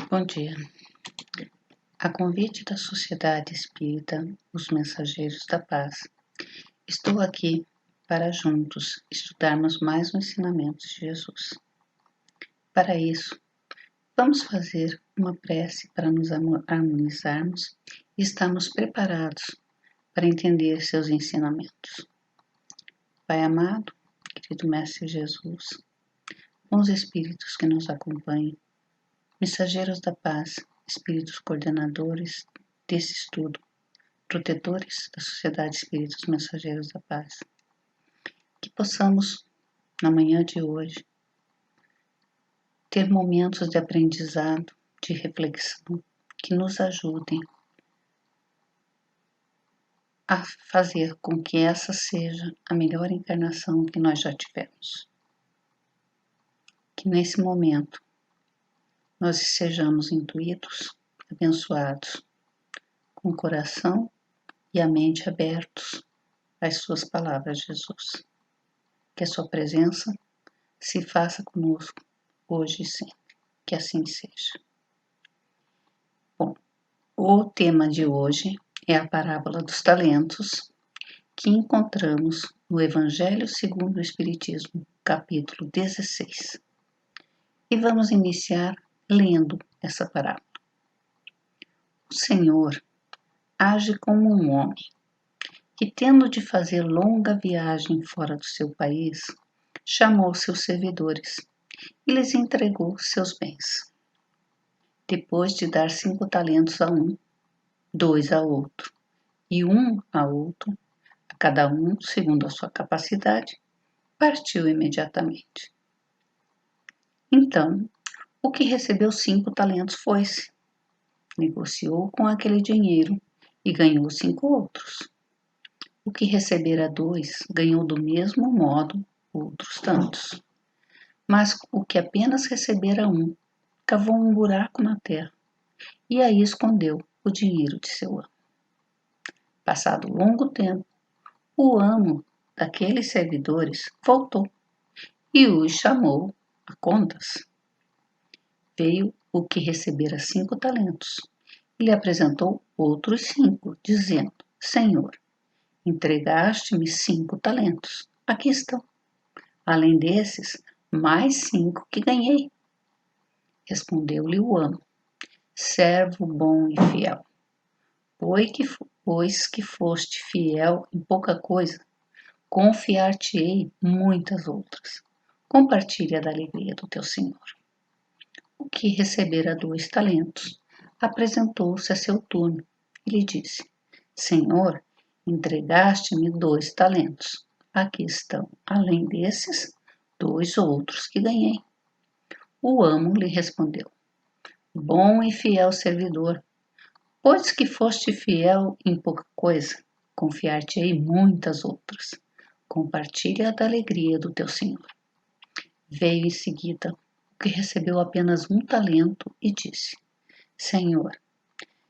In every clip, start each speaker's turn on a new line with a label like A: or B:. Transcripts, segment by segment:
A: Bom dia. A convite da Sociedade Espírita, os Mensageiros da Paz, estou aqui para juntos estudarmos mais os ensinamentos de Jesus. Para isso, vamos fazer uma prece para nos harmonizarmos e estarmos preparados para entender seus ensinamentos. Pai amado, querido Mestre Jesus, bons espíritos que nos acompanham, mensageiros da paz, espíritos coordenadores desse estudo, protetores da Sociedade Espírita dos Mensageiros da Paz, que possamos, na manhã de hoje, ter momentos de aprendizado, de reflexão, que nos ajudem a fazer com que essa seja a melhor encarnação que nós já tivemos. Que nesse momento nós sejamos intuídos, abençoados, com o coração e a mente abertos às suas palavras, Jesus. Que a sua presença se faça conosco hoje e sempre. Que assim seja. Bom, o tema de hoje é a parábola dos talentos, que encontramos no Evangelho segundo o Espiritismo, capítulo 16. E vamos iniciar lendo essa parábola. O Senhor age como um homem que, tendo de fazer longa viagem fora do seu país, chamou seus servidores e lhes entregou seus bens. Depois de dar 5 talentos a um, 2 a outro, e 1 a outro, a cada um segundo a sua capacidade, partiu imediatamente. Então, o que recebeu 5 talentos foi-se, negociou com aquele dinheiro e ganhou 5 outros. O que recebera 2 ganhou do mesmo modo outros tantos. Mas o que apenas recebera 1, cavou um buraco na terra e aí escondeu o dinheiro de seu amo. Passado longo tempo, o amo daqueles servidores voltou e os chamou a contas. Veio o que recebera 5 talentos e lhe apresentou outros 5, dizendo: Senhor, entregaste-me 5 talentos, aqui estão. Além desses, mais 5 que ganhei. Respondeu-lhe o amo: servo bom e fiel, pois que foste fiel em pouca coisa, confiar-te-ei muitas outras. Compartilha da alegria do teu senhor. O que recebera 2 talentos apresentou-se a seu turno e lhe disse: Senhor, entregaste-me 2 talentos. Aqui estão, além desses, 2 outros que ganhei. O amo lhe respondeu: bom e fiel servidor, pois que foste fiel em pouca coisa, confiar-te-ei muitas outras. Compartilha da alegria do teu senhor. Veio em seguida o que recebeu apenas 1 talento e disse: Senhor,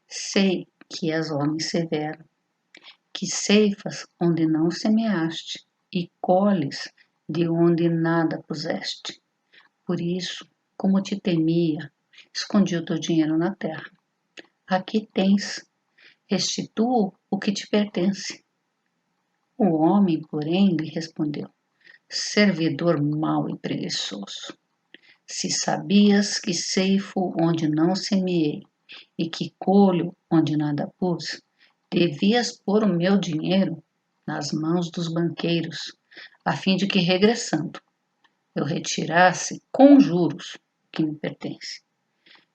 A: sei que és homem severo, que ceifas onde não semeaste e colhes de onde nada puseste. Por isso, como te temia, escondi o teu dinheiro na terra. Aqui tens, restituo o que te pertence. O homem, porém, lhe respondeu: servidor mau e preguiçoso, se sabias que ceifo onde não semeei e que colho onde nada pus, devias pôr o meu dinheiro nas mãos dos banqueiros, a fim de que, regressando, eu retirasse com juros o que me pertence.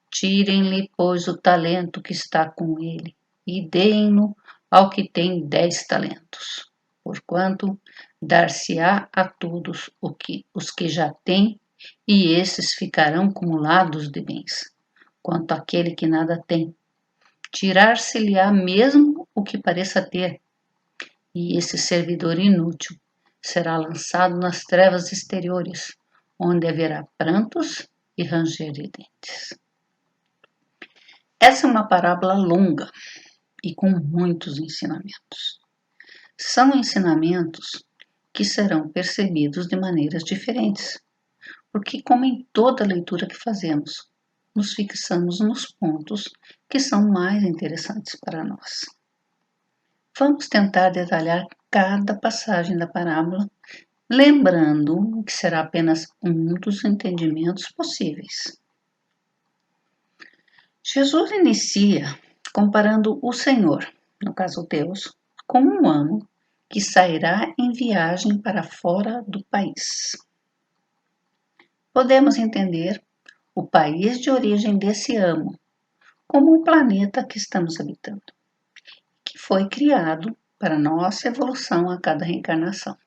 A: Tirem-lhe, pois, o talento que está com ele e deem-no ao que tem 10 talentos, porquanto dar-se-á a todos os que já têm, e esses ficarão acumulados de bens. Quanto àquele que nada tem, tirar-se-lhe-á mesmo o que pareça ter, e esse servidor inútil será lançado nas trevas exteriores, onde haverá prantos e ranger de dentes. Essa é uma parábola longa e com muitos ensinamentos. São ensinamentos que serão percebidos de maneiras diferentes, porque, como em toda leitura que fazemos, nos fixamos nos pontos que são mais interessantes para nós. Vamos tentar detalhar cada passagem da parábola, lembrando que será apenas um dos entendimentos possíveis. Jesus inicia comparando o Senhor, no caso Deus, com um amo que sairá em viagem para fora do país. Podemos entender o país de origem desse amo como um planeta que estamos habitando, que foi criado para nossa evolução a cada reencarnação.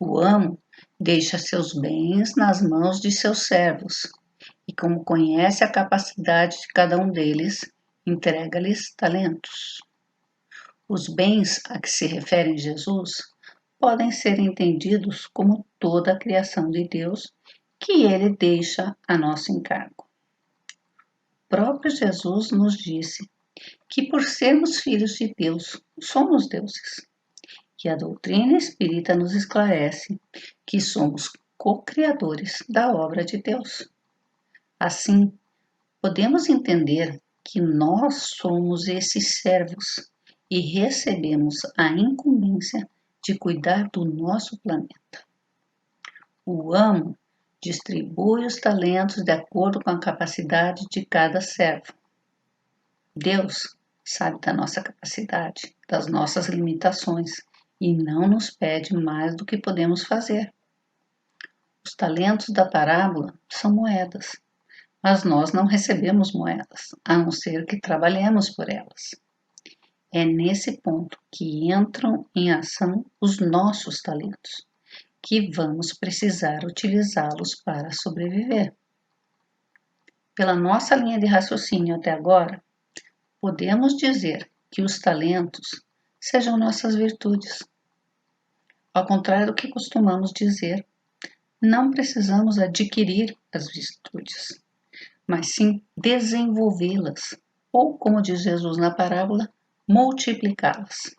A: O amo deixa seus bens nas mãos de seus servos e, como conhece a capacidade de cada um deles, entrega-lhes talentos. Os bens a que se refere Jesus podem ser entendidos como toda a criação de Deus que ele deixa a nosso encargo. O próprio Jesus nos disse que, por sermos filhos de Deus, somos deuses. E a doutrina espírita nos esclarece que somos co-criadores da obra de Deus. Assim, podemos entender que nós somos esses servos e recebemos a incumbência de cuidar do nosso planeta. O amo distribui os talentos de acordo com a capacidade de cada servo. Deus sabe da nossa capacidade, das nossas limitações e não nos pede mais do que podemos fazer. Os talentos da parábola são moedas, mas nós não recebemos moedas, a não ser que trabalhemos por elas. É nesse ponto que entram em ação os nossos talentos, que vamos precisar utilizá-los para sobreviver. Pela nossa linha de raciocínio até agora, podemos dizer que os talentos sejam nossas virtudes. Ao contrário do que costumamos dizer, não precisamos adquirir as virtudes, mas sim desenvolvê-las, ou, como diz Jesus na parábola, multiplicá-las.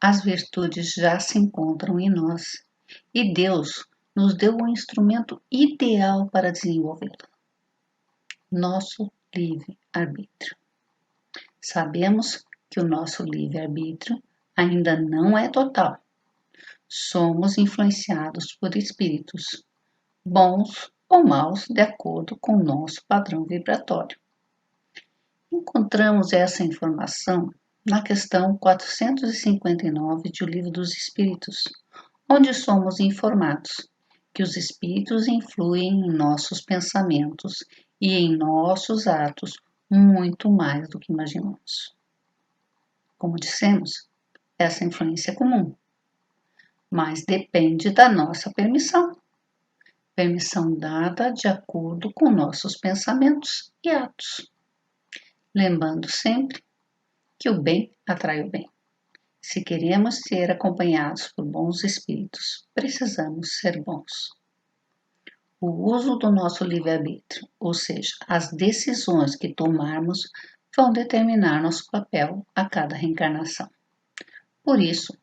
A: As virtudes já se encontram em nós e Deus nos deu o instrumento ideal para desenvolvê-la: nosso livre-arbítrio. Sabemos que o nosso livre-arbítrio ainda não é total. Somos influenciados por espíritos, bons ou maus, de acordo com o nosso padrão vibratório. Encontramos essa informação na questão 459 de O Livro dos Espíritos, onde somos informados que os espíritos influem em nossos pensamentos e em nossos atos muito mais do que imaginamos. Como dissemos, essa influência é comum, mas depende da nossa permissão. Permissão dada de acordo com nossos pensamentos e atos. Lembrando sempre que o bem atrai o bem. Se queremos ser acompanhados por bons espíritos, precisamos ser bons. O uso do nosso livre-arbítrio, ou seja, as decisões que tomarmos, vão determinar nosso papel a cada reencarnação. Por isso,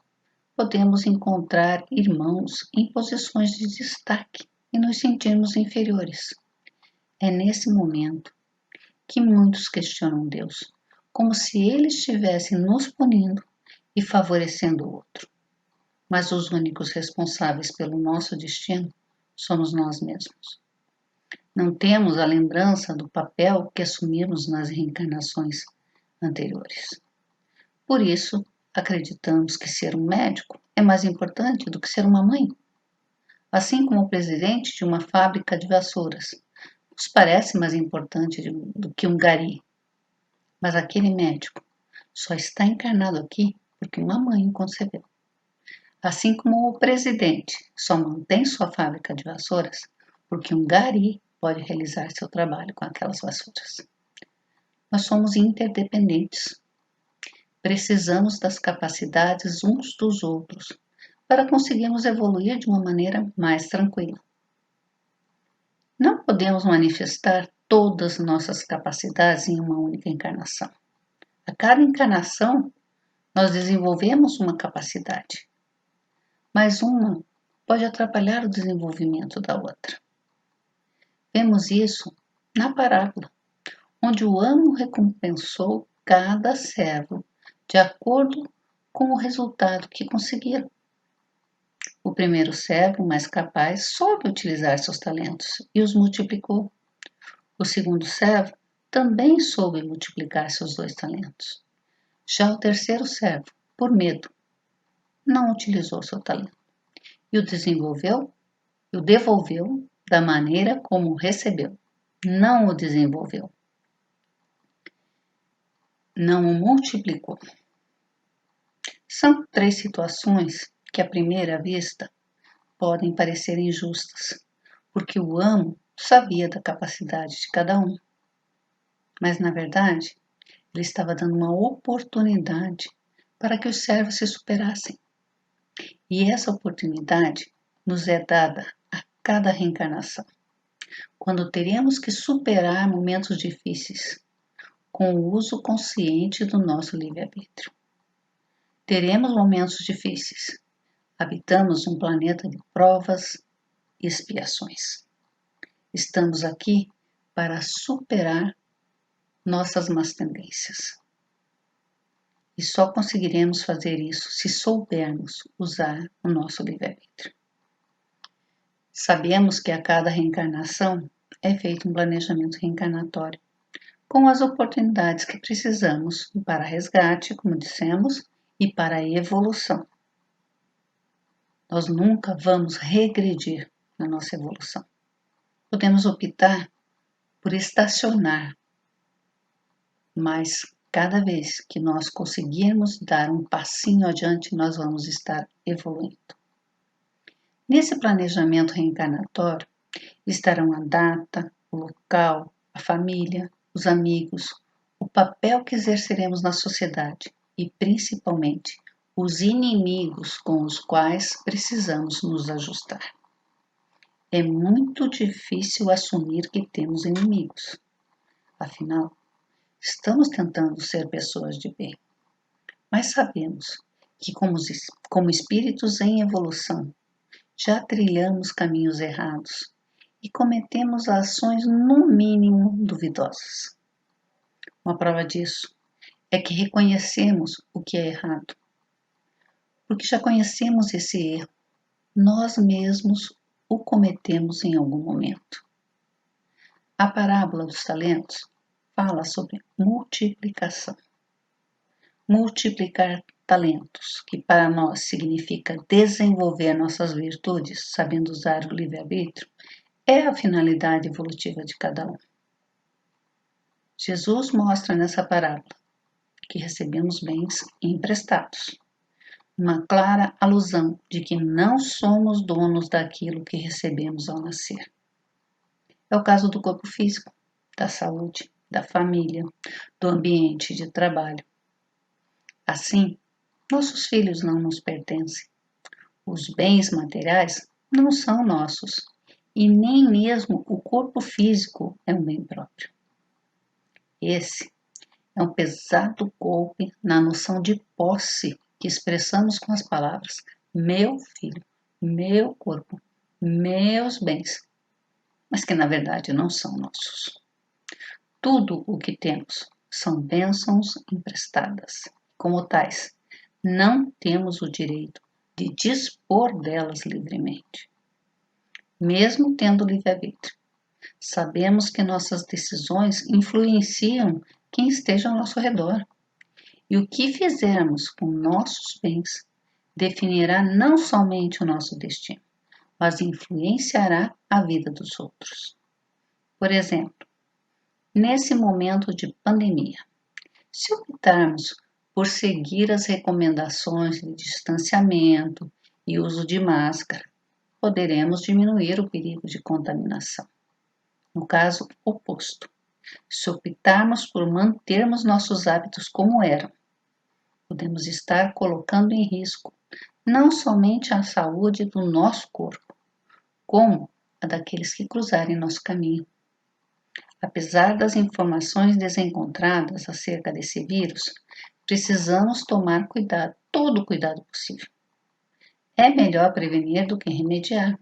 A: podemos encontrar irmãos em posições de destaque e nos sentirmos inferiores. É nesse momento que muitos questionam Deus, como se Ele estivesse nos punindo e favorecendo o outro. Mas os únicos responsáveis pelo nosso destino somos nós mesmos. Não temos a lembrança do papel que assumimos nas reencarnações anteriores. Por isso, acreditamos que ser um médico é mais importante do que ser uma mãe. Assim como o presidente de uma fábrica de vassouras nos parece mais importante do que um gari. Mas aquele médico só está encarnado aqui porque uma mãe o concebeu. Assim como o presidente só mantém sua fábrica de vassouras porque um gari pode realizar seu trabalho com aquelas vassouras. Nós somos interdependentes. Precisamos das capacidades uns dos outros para conseguirmos evoluir de uma maneira mais tranquila. Não podemos manifestar todas nossas capacidades em uma única encarnação. A cada encarnação, nós desenvolvemos uma capacidade, mas uma pode atrapalhar o desenvolvimento da outra. Vemos isso na parábola, onde o amo recompensou cada servo de acordo com o resultado que conseguiram. O primeiro servo, mais capaz, soube utilizar seus talentos e os multiplicou. O segundo servo também soube multiplicar seus 2 talentos. Já o terceiro servo, por medo, não utilizou seu talento e o devolveu da maneira como o recebeu. Não o desenvolveu. Não o multiplicou. São 3 situações que, à primeira vista, podem parecer injustas, porque o amo sabia da capacidade de cada um. Mas, na verdade, ele estava dando uma oportunidade para que os servos se superassem. E essa oportunidade nos é dada a cada reencarnação, quando teremos que superar momentos difíceis com o uso consciente do nosso livre-arbítrio. Teremos momentos difíceis. Habitamos um planeta de provas e expiações. Estamos aqui para superar nossas más tendências. E só conseguiremos fazer isso se soubermos usar o nosso livre-arbítrio. Sabemos que a cada reencarnação é feito um planejamento reencarnatório, com as oportunidades que precisamos para resgate, como dissemos, e para a evolução. Nós nunca vamos regredir na nossa evolução. Podemos optar por estacionar, mas cada vez que nós conseguirmos dar um passinho adiante, nós vamos estar evoluindo. Nesse planejamento reencarnatório estarão a data, o local, a família, os amigos, o papel que exerceremos na sociedade e, principalmente, os inimigos com os quais precisamos nos ajustar. É muito difícil assumir que temos inimigos. Afinal, estamos tentando ser pessoas de bem, mas sabemos que, como espíritos em evolução, já trilhamos caminhos errados e cometemos ações, no mínimo, duvidosas. Uma prova disso é que reconhecemos o que é errado, porque já conhecemos esse erro, nós mesmos o cometemos em algum momento. A parábola dos talentos fala sobre multiplicação. Multiplicar talentos, que para nós significa desenvolver nossas virtudes, sabendo usar o livre-arbítrio, é a finalidade evolutiva de cada um. Jesus mostra nessa parábola que recebemos bens emprestados, uma clara alusão de que não somos donos daquilo que recebemos ao nascer. É o caso do corpo físico, da saúde, da família, do ambiente de trabalho. Assim, nossos filhos não nos pertencem. Os bens materiais não são nossos e nem mesmo o corpo físico é um bem próprio. Esse é um pesado golpe na noção de posse que expressamos com as palavras meu filho, meu corpo, meus bens, mas que na verdade não são nossos. Tudo o que temos são bênçãos emprestadas. Como tais, não temos o direito de dispor delas livremente. Mesmo tendo livre-arbítrio, sabemos que nossas decisões influenciam quem esteja ao nosso redor. E o que fizermos com nossos bens definirá não somente o nosso destino, mas influenciará a vida dos outros. Por exemplo, nesse momento de pandemia, se optarmos por seguir as recomendações de distanciamento e uso de máscara, poderemos diminuir o perigo de contaminação. No caso oposto, se optarmos por mantermos nossos hábitos como eram, podemos estar colocando em risco não somente a saúde do nosso corpo, como a daqueles que cruzarem nosso caminho. Apesar das informações desencontradas acerca desse vírus, precisamos tomar cuidado, todo o cuidado possível. É melhor prevenir do que remediar.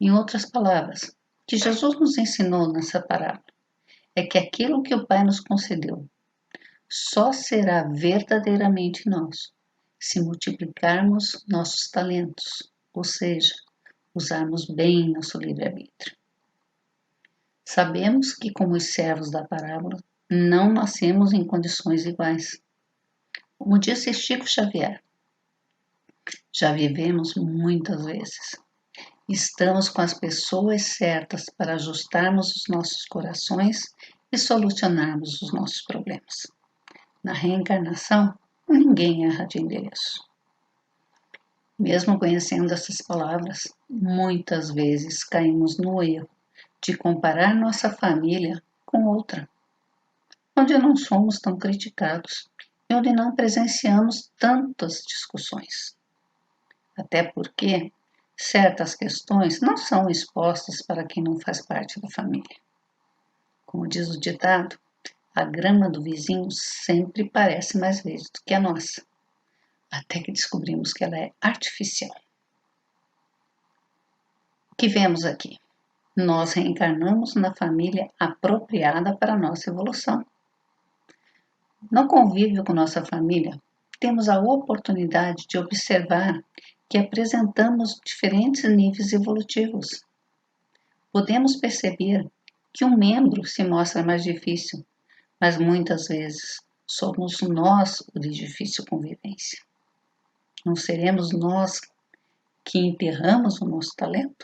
A: Em outras palavras, que Jesus nos ensinou nessa parábola é que aquilo que o Pai nos concedeu só será verdadeiramente nosso se multiplicarmos nossos talentos, ou seja, usarmos bem nosso livre-arbítrio. Sabemos que, como os servos da parábola, não nascemos em condições iguais. Como disse Chico Xavier, já vivemos muitas vezes. Estamos com as pessoas certas para ajustarmos os nossos corações e solucionarmos os nossos problemas. Na reencarnação, ninguém erra de endereço. Mesmo conhecendo essas palavras, muitas vezes caímos no erro de comparar nossa família com outra, onde não somos tão criticados e onde não presenciamos tantas discussões. Até porque certas questões não são expostas para quem não faz parte da família. Como diz o ditado, a grama do vizinho sempre parece mais verde do que a nossa, até que descobrimos que ela é artificial. O que vemos aqui? Nós reencarnamos na família apropriada para a nossa evolução. No convívio com nossa família, temos a oportunidade de observar que apresentamos diferentes níveis evolutivos. Podemos perceber que um membro se mostra mais difícil, mas muitas vezes somos nós o de difícil convivência. Não seremos nós que enterramos o nosso talento?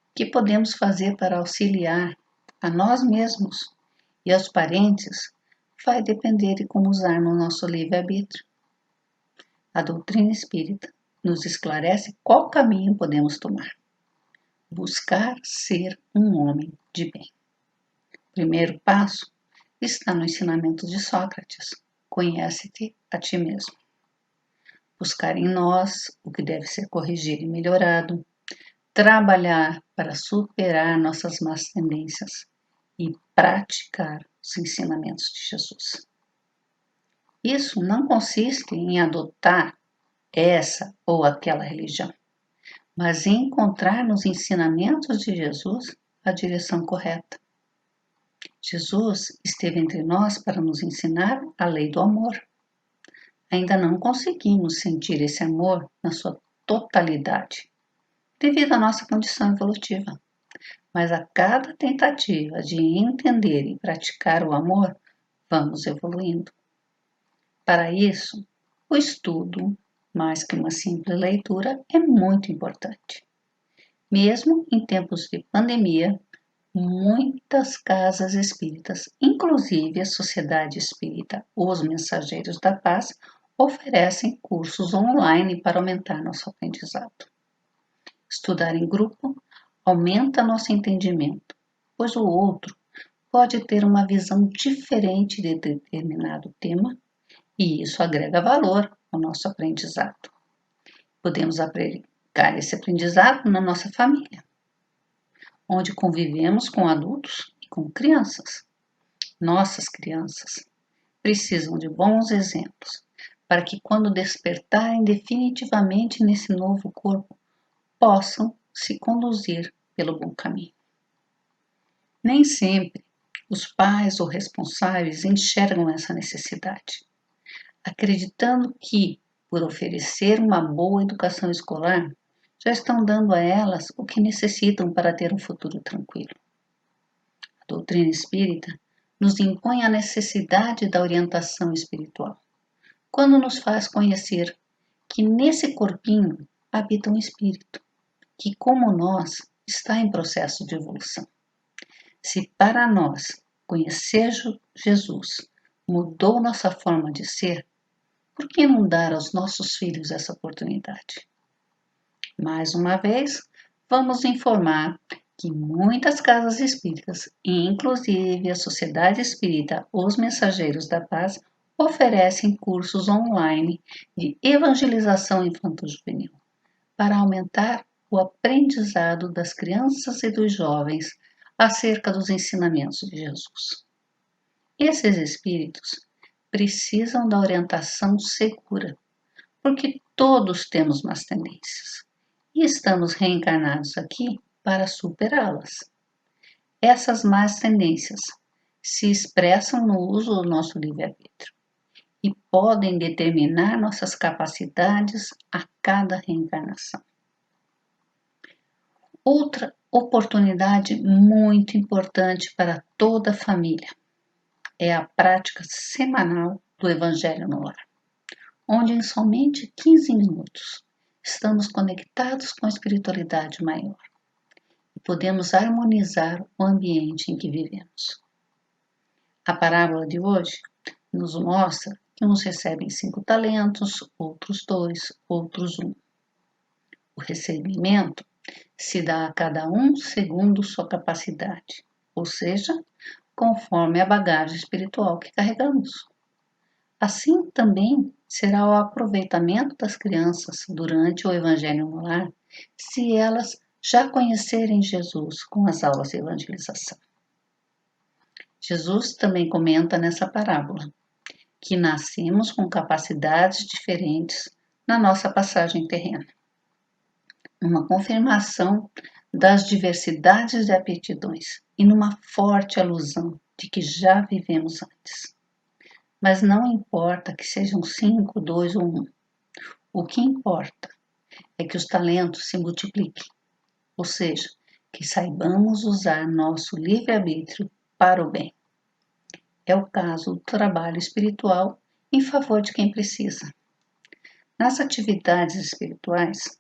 A: O que podemos fazer para auxiliar a nós mesmos e aos parentes vai depender de como usarmos nosso livre-arbítrio. A doutrina espírita nos esclarece qual caminho podemos tomar. Buscar ser um homem de bem. O primeiro passo está no ensinamento de Sócrates: conhece-te a ti mesmo. Buscar em nós o que deve ser corrigido e melhorado, trabalhar para superar nossas más tendências e praticar os ensinamentos de Jesus. Isso não consiste em adotar essa ou aquela religião, mas em encontrar nos ensinamentos de Jesus a direção correta. Jesus esteve entre nós para nos ensinar a lei do amor. Ainda não conseguimos sentir esse amor na sua totalidade, devido à nossa condição evolutiva. Mas a cada tentativa de entender e praticar o amor, vamos evoluindo. Para isso, o estudo, mais que uma simples leitura, é muito importante. Mesmo em tempos de pandemia, muitas casas espíritas, inclusive a Sociedade Espírita Os Mensageiros da Paz, oferecem cursos online para aumentar nosso aprendizado. Estudar em grupo aumenta nosso entendimento, pois o outro pode ter uma visão diferente de determinado tema e isso agrega valor ao nosso aprendizado. Podemos aplicar esse aprendizado na nossa família, onde convivemos com adultos e com crianças. Nossas crianças precisam de bons exemplos para que, quando despertarem definitivamente nesse novo corpo, possam se conduzir pelo bom caminho. Nem sempre os pais ou responsáveis enxergam essa necessidade, acreditando que, por oferecer uma boa educação escolar, já estão dando a elas o que necessitam para ter um futuro tranquilo. A doutrina espírita nos impõe a necessidade da orientação espiritual, quando nos faz conhecer que nesse corpinho habita um espírito, que, como nós, está em processo de evolução. Se para nós conhecer Jesus mudou nossa forma de ser, por que não dar aos nossos filhos essa oportunidade? Mais uma vez, vamos informar que muitas casas espíritas, inclusive a Sociedade Espírita Os Mensageiros da Paz, oferecem cursos online de evangelização infanto-juvenil para aumentar o aprendizado das crianças e dos jovens acerca dos ensinamentos de Jesus. Esses espíritos precisam da orientação segura, porque todos temos más tendências e estamos reencarnados aqui para superá-las. Essas más tendências se expressam no uso do nosso livre-arbítrio e podem determinar nossas capacidades a cada reencarnação. Outra oportunidade muito importante para toda a família é a prática semanal do Evangelho no Lar, onde em somente 15 minutos estamos conectados com a espiritualidade maior e podemos harmonizar o ambiente em que vivemos. A parábola de hoje nos mostra que uns recebem 5 talentos, outros 2, outros 1. O recebimento se dá a cada um segundo sua capacidade, ou seja, conforme a bagagem espiritual que carregamos. Assim também será o aproveitamento das crianças durante o Evangelho no Lar, se elas já conhecerem Jesus com as aulas de evangelização. Jesus também comenta nessa parábola que nascemos com capacidades diferentes na nossa passagem terrena. Uma confirmação das diversidades de aptidões e numa forte alusão de que já vivemos antes. Mas não importa que sejam 5, 2 ou 1. O que importa é que os talentos se multipliquem, ou seja, que saibamos usar nosso livre-arbítrio para o bem. É o caso do trabalho espiritual em favor de quem precisa. Nas atividades espirituais,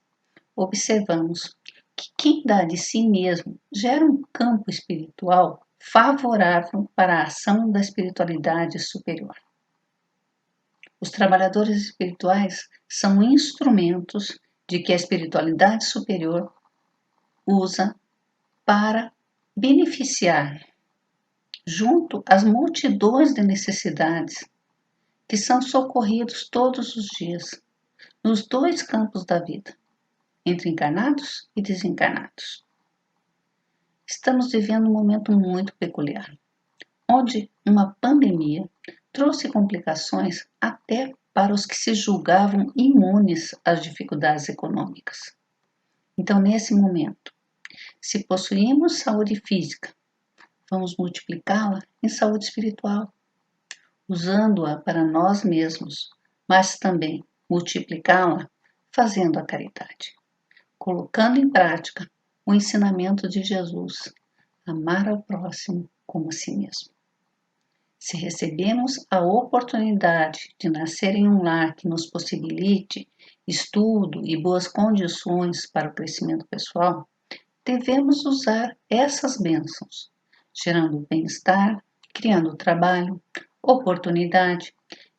A: observamos que quem dá de si mesmo gera um campo espiritual favorável para a ação da espiritualidade superior. Os trabalhadores espirituais são instrumentos de que a espiritualidade superior usa para beneficiar, junto às multidões de necessidades que são socorridos todos os dias, nos 2 campos da vida, entre encarnados e desencarnados. Estamos vivendo um momento muito peculiar, onde uma pandemia trouxe complicações até para os que se julgavam imunes às dificuldades econômicas. Então, nesse momento, se possuímos saúde física, vamos multiplicá-la em saúde espiritual, usando-a para nós mesmos, mas também multiplicá-la fazendo a caridade, colocando em prática o ensinamento de Jesus, amar ao próximo como a si mesmo. Se recebemos a oportunidade de nascer em um lar que nos possibilite estudo e boas condições para o crescimento pessoal, devemos usar essas bênçãos, gerando bem-estar, criando trabalho, oportunidade,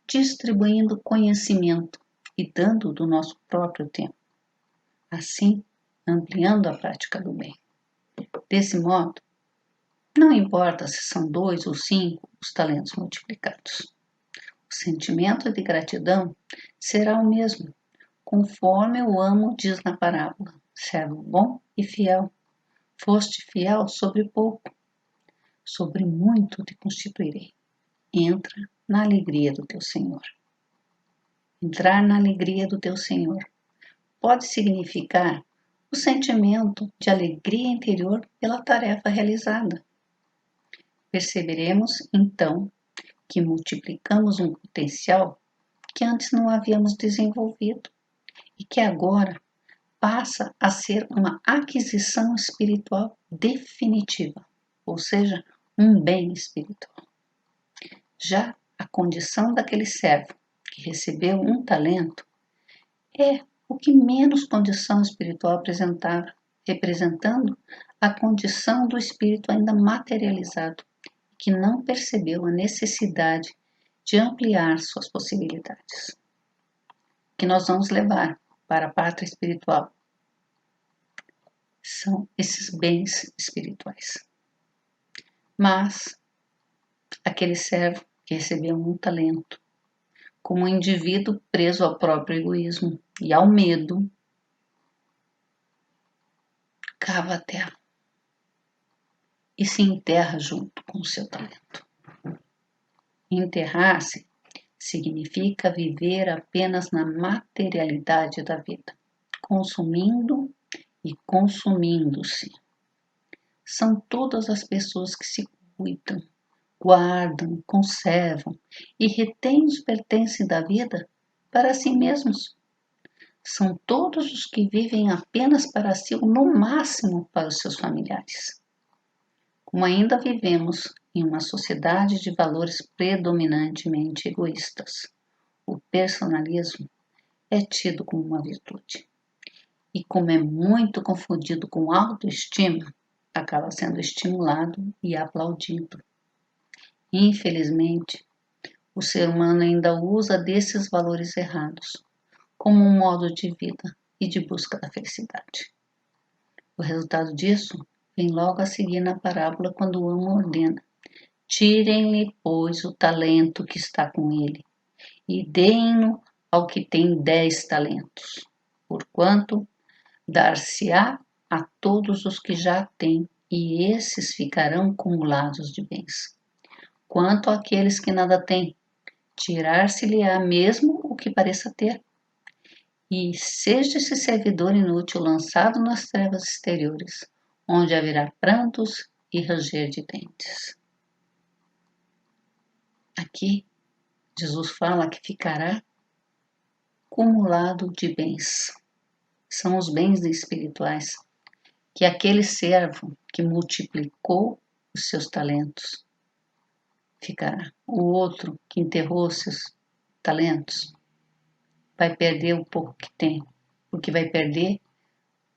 A: distribuindo conhecimento e dando do nosso próprio tempo. Assim, ampliando a prática do bem. Desse modo, não importa se são 2 ou 5 os talentos multiplicados. O sentimento de gratidão será o mesmo, conforme o amo diz na parábola: servo bom e fiel, foste fiel sobre pouco, sobre muito te constituirei. Entra na alegria do teu Senhor. Entrar na alegria do teu Senhor pode significar o sentimento de alegria interior pela tarefa realizada. Perceberemos, então, que multiplicamos um potencial que antes não havíamos desenvolvido e que agora passa a ser uma aquisição espiritual definitiva, ou seja, um bem espiritual. Já a condição daquele servo que recebeu um talento é o que menos condição espiritual apresentava, representando a condição do espírito ainda materializado, que não percebeu a necessidade de ampliar suas possibilidades. Que nós vamos levar para a pátria espiritual são esses bens espirituais. Mas aquele servo que recebeu um talento, como um indivíduo preso ao próprio egoísmo e ao medo, cava a terra e se enterra junto com o seu talento. Enterrar-se significa viver apenas na materialidade da vida, consumindo e consumindo-se, são todas as pessoas que se cuidam, guardam, conservam e retêm os pertences da vida para si mesmos. São todos os que vivem apenas para si ou no máximo para os seus familiares. Como ainda vivemos em uma sociedade de valores predominantemente egoístas, o personalismo é tido como uma virtude. E como é muito confundido com autoestima, acaba sendo estimulado e aplaudido. Infelizmente, o ser humano ainda usa desses valores errados como um modo de vida e de busca da felicidade. O resultado disso vem logo a seguir na parábola quando o amo ordena: tirem-lhe, pois, o talento que está com ele e deem-no ao que tem 10 talentos, porquanto dar-se-á a todos os que já têm, e esses ficarão cumulados de bens. Quanto àqueles que nada têm, tirar-se-lhe-á mesmo o que pareça ter. E seja esse servidor inútil lançado nas trevas exteriores, onde haverá prantos e ranger de dentes. Aqui, Jesus fala que ficará cumulado de bens. São os bens espirituais que aquele servo que multiplicou os seus talentos ficará. O outro que enterrou os seus talentos vai perder o pouco que tem, porque vai perder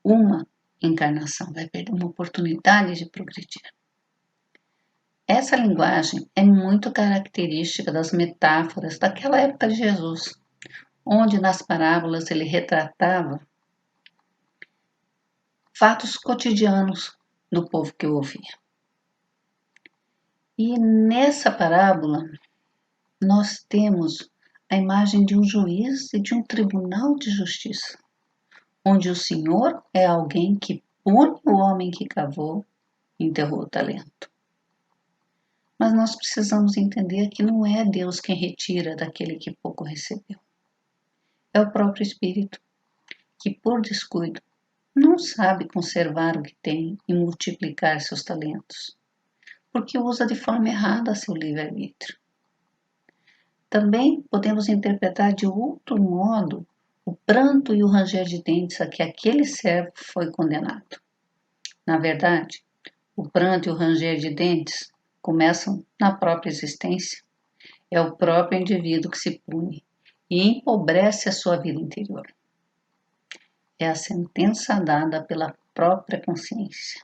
A: uma encarnação, vai perder uma oportunidade de progredir. Essa linguagem é muito característica das metáforas daquela época de Jesus, onde nas parábolas ele retratava fatos cotidianos do povo que o ouvia. E nessa parábola nós temos a imagem de um juiz e de um tribunal de justiça, onde o Senhor é alguém que pune o homem que cavou e enterrou o talento. Mas nós precisamos entender que não é Deus quem retira daquele que pouco recebeu. É o próprio Espírito, que por descuido não sabe conservar o que tem e multiplicar seus talentos, porque usa de forma errada seu livre-arbítrio. Também podemos interpretar de outro modo o pranto e o ranger de dentes a que aquele servo foi condenado. Na verdade, o pranto e o ranger de dentes começam na própria existência. É o próprio indivíduo que se pune e empobrece a sua vida interior. É a sentença dada pela própria consciência.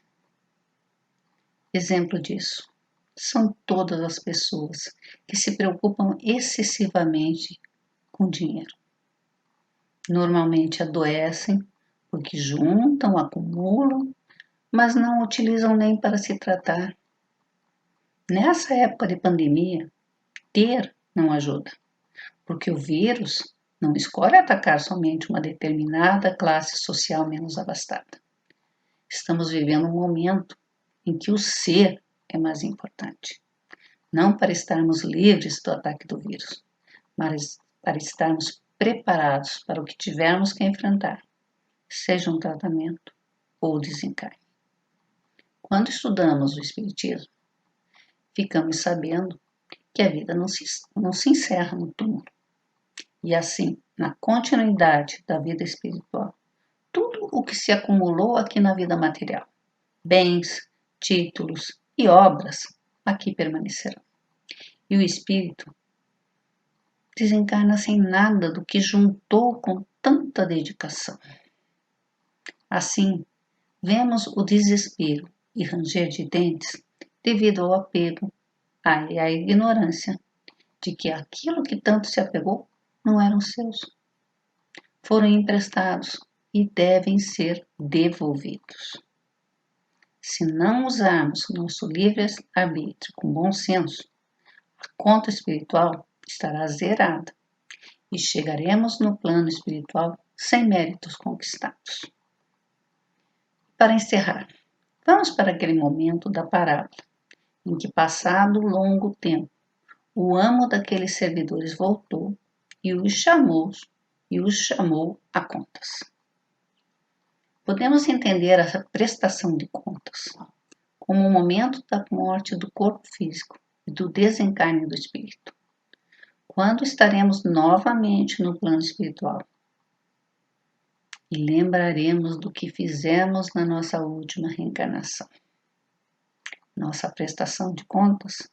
A: Exemplo disso são todas as pessoas que se preocupam excessivamente com dinheiro. Normalmente adoecem porque juntam, acumulam, mas não utilizam nem para se tratar. Nessa época de pandemia, ter não ajuda, porque o vírus não escolhe atacar somente uma determinada classe social menos abastada. Estamos vivendo um momento em que o ser é mais importante. Não para estarmos livres do ataque do vírus, mas para estarmos preparados para o que tivermos que enfrentar, seja um tratamento ou desencarne. Quando estudamos o Espiritismo, ficamos sabendo que a vida não se encerra no túmulo. E assim, na continuidade da vida espiritual, tudo o que se acumulou aqui na vida material, bens, títulos e obras, aqui permanecerão. E o espírito desencarna sem nada do que juntou com tanta dedicação. Assim, vemos o desespero e ranger de dentes devido ao apego e à ignorância de que aquilo que tanto se apegou não eram seus. Foram emprestados e devem ser devolvidos. Se não usarmos nosso livre-arbítrio com bom senso, a conta espiritual estará zerada e chegaremos no plano espiritual sem méritos conquistados. Para encerrar, vamos para aquele momento da parábola em que, passado longo tempo, o amo daqueles servidores voltou e os chamou a contas. Podemos entender a prestação de contas como o momento da morte do corpo físico e do desencarne do espírito, quando estaremos novamente no plano espiritual. E lembraremos do que fizemos na nossa última reencarnação. Nossa prestação de contas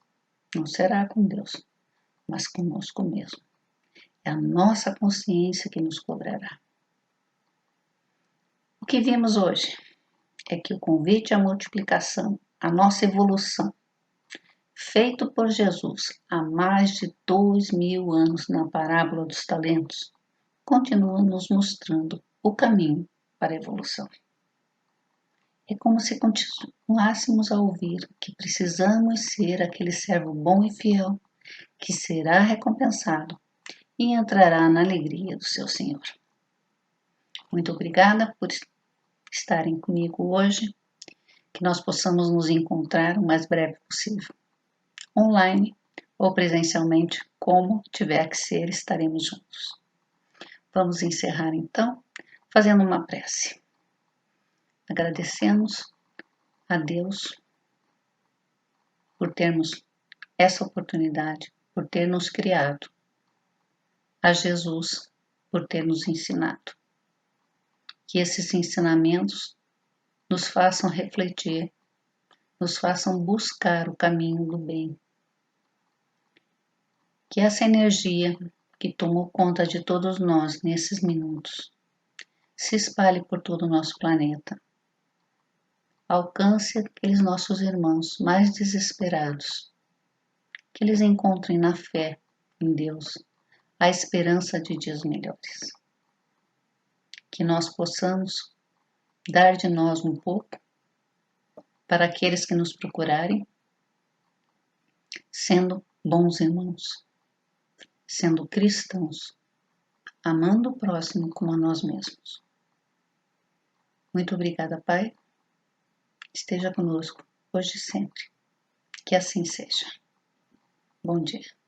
A: não será com Deus, mas conosco mesmo. É a nossa consciência que nos cobrará. O que vimos hoje é que o convite à multiplicação, à nossa evolução, feito por Jesus há mais de 2000 anos na parábola dos talentos, continua nos mostrando o caminho para a evolução. É como se continuássemos a ouvir que precisamos ser aquele servo bom e fiel, que será recompensado e entrará na alegria do seu Senhor. Muito obrigada por estarem comigo hoje, que nós possamos nos encontrar o mais breve possível, online ou presencialmente, como tiver que ser, estaremos juntos. Vamos encerrar então, fazendo uma prece. Agradecemos a Deus por termos essa oportunidade, por ter nos criado, a Jesus por ter nos ensinado. Que esses ensinamentos nos façam refletir, nos façam buscar o caminho do bem. Que essa energia que tomou conta de todos nós nesses minutos se espalhe por todo o nosso planeta. Alcance aqueles nossos irmãos mais desesperados, que eles encontrem na fé em Deus a esperança de dias melhores. Que nós possamos dar de nós um pouco para aqueles que nos procurarem, sendo bons irmãos, sendo cristãos, amando o próximo como a nós mesmos. Muito obrigada, Pai. Esteja conosco hoje e sempre. Que assim seja. Bom dia.